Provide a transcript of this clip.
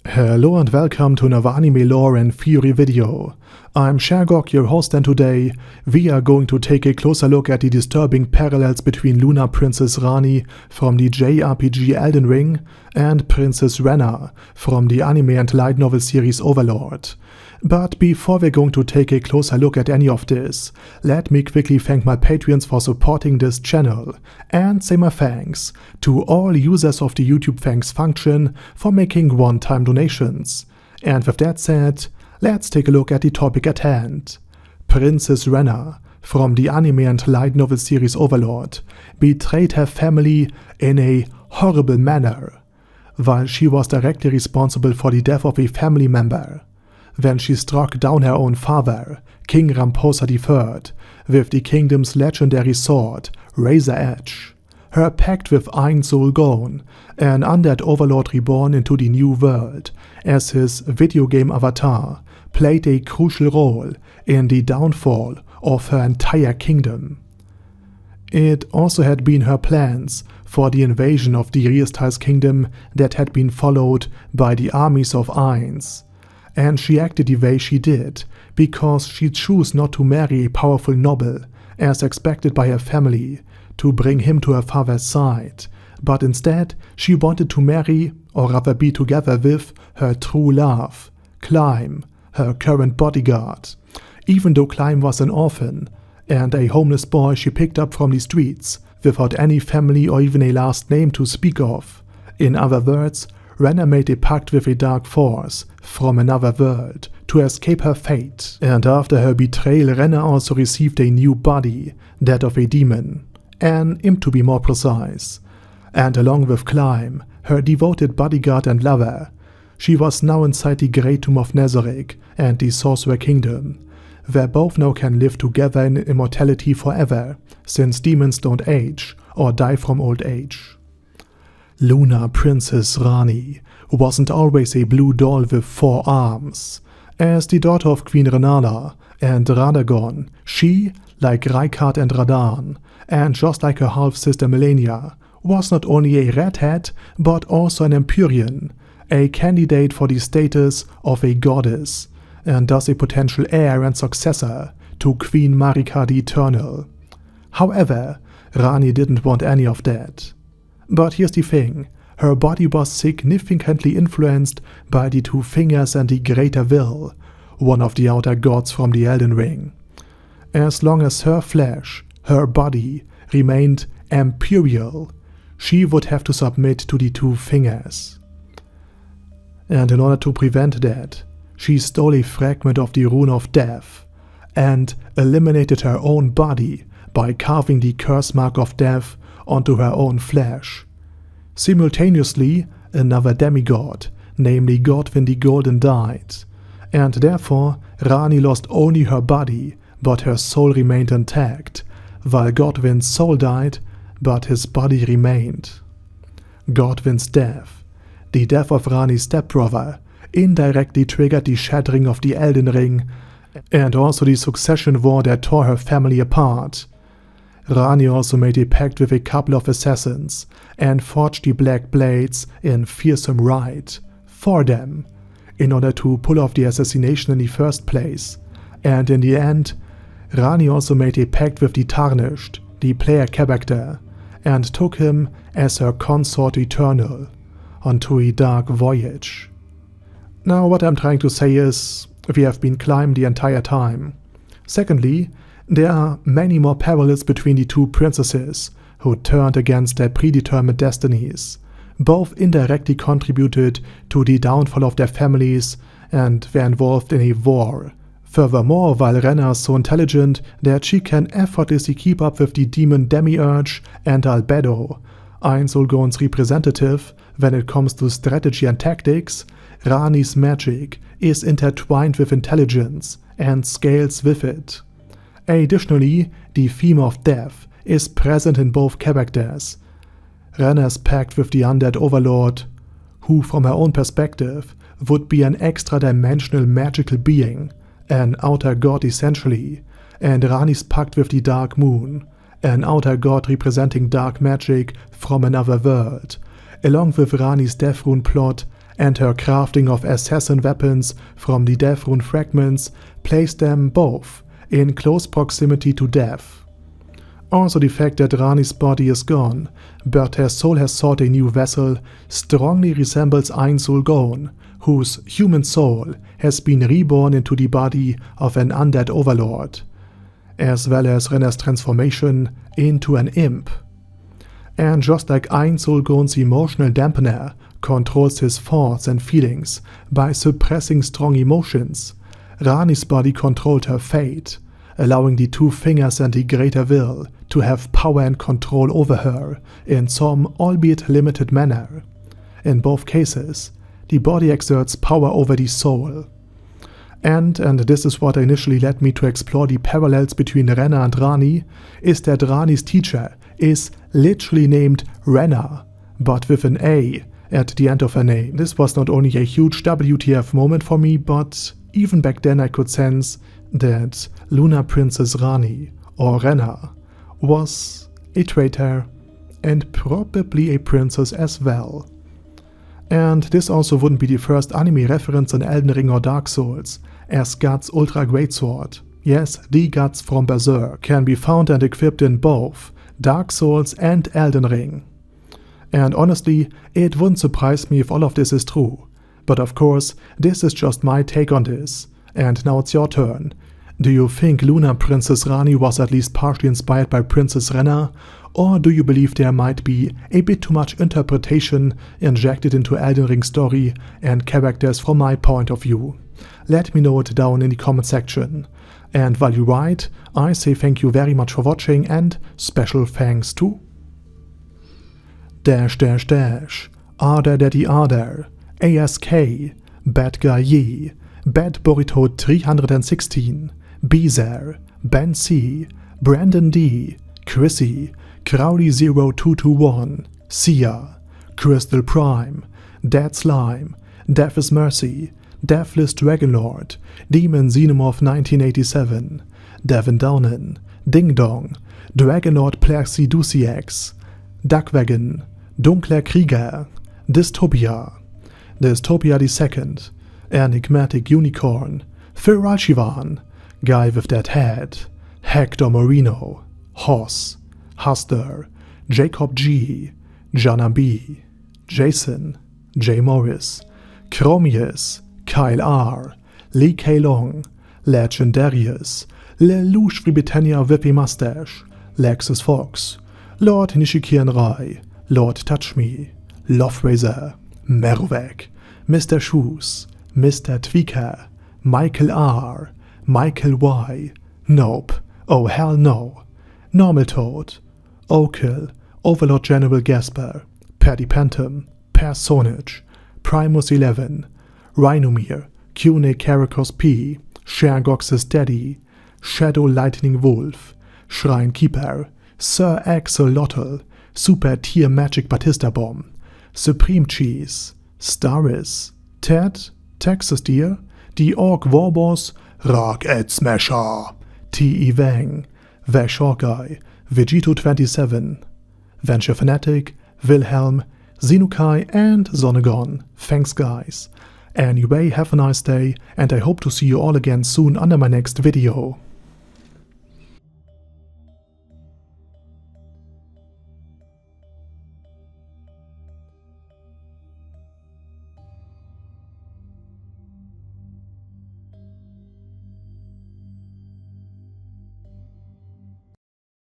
Hello and welcome to another anime lore and theory video. I'm Shergok, your host, and today we are going to take a closer look at the disturbing parallels between Lunar Princess Ranni from the JRPG Eldenring and Princess Renner from the anime and light novel series Overlord. But before we're going to take a closer look at any of this, let me quickly thank my Patreons for supporting this channel, and say my thanks to all users of the YouTube thanks function for making one-time donations. And with that said, let's take a look at the topic at hand. Princess Renner, from the anime and light novel series Overlord, betrayed her family in a horrible manner, while she was directly responsible for the death of a family member, when she struck down her own father, King Ramposa III, with the kingdom's legendary sword, Razor Edge. Her pact with Ein Soul Gone, an undead overlord reborn into the new world as his video game avatar, played a crucial role in the downfall of her entire kingdom. It also had been her plans for the invasion of the Riestal's kingdom that had been followed by the armies of Ainz, and she acted the way she did because she chose not to marry a powerful noble, as expected by her family, to bring him to her father's side, but instead she wanted to marry, or rather be together with, her true love, Climb, her current bodyguard, even though Climb was an orphan and a homeless boy she picked up from the streets without any family or even a last name to speak of. In other words, Renner made a pact with a dark force from another world to escape her fate, and after her betrayal Renner also received a new body, that of a demon, an imp to be more precise, and along with Climb, her devoted bodyguard and lover, she was now inside the Great Tomb of Nazarick and the Sorcerer Kingdom, where both now can live together in immortality forever, since demons don't age or die from old age. Lunar Princess Ranni wasn't always a blue doll with 4 arms. As the daughter of Queen Renala and Radagon, she, like Rykard and Radan, and just like her half-sister Melania, was not only a redhead but also an Empyrean, a candidate for the status of a goddess, and thus a potential heir and successor to Queen Marika the Eternal. However, Ranni didn't want any of that. But here's the thing, her body was significantly influenced by the 2 fingers and the Greater Will, one of the outer gods from the Eldenring. As long as her flesh, her body, remained imperial, she would have to submit to the 2 fingers. And in order to prevent that, she stole a fragment of the Rune of Death and eliminated her own body by carving the curse mark of death onto her own flesh. Simultaneously, another demigod, namely Godwyn the Golden, died, and therefore Ranni lost only her body, but her soul remained intact, while Godwyn's soul died, but his body remained. Godwyn's death, the death of Ranni's stepbrother, indirectly triggered the shattering of the Eldenring, and also the succession war that tore her family apart. Ranni also made a pact with a couple of assassins and forged the Black Blades in fearsome rite for them, in order to pull off the assassination in the first place. And in the end, Ranni also made a pact with the Tarnished, the player character, and took him as her consort eternal onto a dark voyage. Now what I'm trying to say is, we have been Climb the entire time. Secondly, there are many more parallels between the 2 princesses who turned against their predetermined destinies. Both indirectly contributed to the downfall of their families and were involved in a war. Furthermore, while Renner is so intelligent that she can effortlessly keep up with the demon Demiurge and Albedo, Ein Soul Gone's representative when it comes to strategy and tactics, Ranni's magic is intertwined with intelligence and scales with it. Additionally, the theme of death is present in both characters. Renner's pact with the undead Overlord, who from her own perspective would be an extra-dimensional magical being, an outer god essentially, and Ranni's pact with the Dark Moon, an outer god representing dark magic from another world, along with Ranni's death rune plot and her crafting of assassin weapons from the death rune fragments placed them both in close proximity to death. Also the fact that Ranni's body is gone, but her soul has sought a new vessel, strongly resembles Ein Soul Gone, whose human soul has been reborn into the body of an undead overlord, as well as Renner's transformation into an imp. And just like Ein Soul Gone's emotional dampener controls his thoughts and feelings by suppressing strong emotions, Ranni's body controlled her fate, allowing the two fingers and the greater will to have power and control over her in some, albeit limited manner. In both cases, the body exerts power over the soul. And this is what initially led me to explore the parallels between Renner and Ranni, is that Ranni's teacher is literally named Renner, but with an A at the end of her name. This was not only a huge WTF moment for me, but even back then I could sense that Lunar Princess Ranni, or Renner, was a traitor and probably a princess as well. And this also wouldn't be the first anime reference in Eldenring or Dark Souls, as Guts' Ultra Greatsword, yes, the Guts from Berserk, can be found and equipped in both Dark Souls and Eldenring. And honestly, it wouldn't surprise me if all of this is true, but of course, this is just my take on this. And now it's your turn. Do you think Lunar Princess Ranni was at least partially inspired by Princess Renner, or do you believe there might be a bit too much interpretation injected into Elden Ring's story and characters from my point of view? Let me know it down in the comment section. And while you write, I say thank you very much for watching and special thanks to Arder Daddy Arder, ASK, Bad Guy Yi, Bad Burrito 316, Beezer, Ben C, Brandon D, Chrissy, Crowley0221, Sia, Crystal Prime, Dead Slime, Death is Mercy, Deathless Dragonlord, Demon Xenomorph 1987, Devin Downen, Ding Dong, Dragonlord Plaxiduciex, Duckwagon, Dunkler Krieger, Dystopia, Dystopia II, Enigmatic Unicorn, Phil Ralshivan, Guy with That Head, Hector Moreno, Hoss, Huster, Jacob G, Jana B, Jason, J. Morris, Chromius, Kyle R, Lee K. Long, Legendarius, Lelouch Britannia Whippy Mustache, Lexus Fox, Lord Nishikian Rai, Lord Touch Me, Loverazor, Merovec, Mr. Shoes, Mr. Tweaker, Michael R, Michael Y, Nope, oh hell no, Normal Toad, Okill, Overlord General Gasper, Paddy Pantum, Personage, Primus 11, Rhinomir, Cune Caracos P, Shergox's Daddy, Shadow Lightning Wolf, Shrine Keeper, Sir Axolotl, Super Tier Magic Batista Bomb, Supreme Cheese, Staris, Ted, Texas Deer, The Orc Warboss, Rocket Smasher, T.E. Wang, Vash Hawkeye, Vegito27, Venture Fanatic, Wilhelm, Xenukai, and Zonegon. Thanks guys. Anyway, have a nice day, and I hope to see you all again soon under my next video.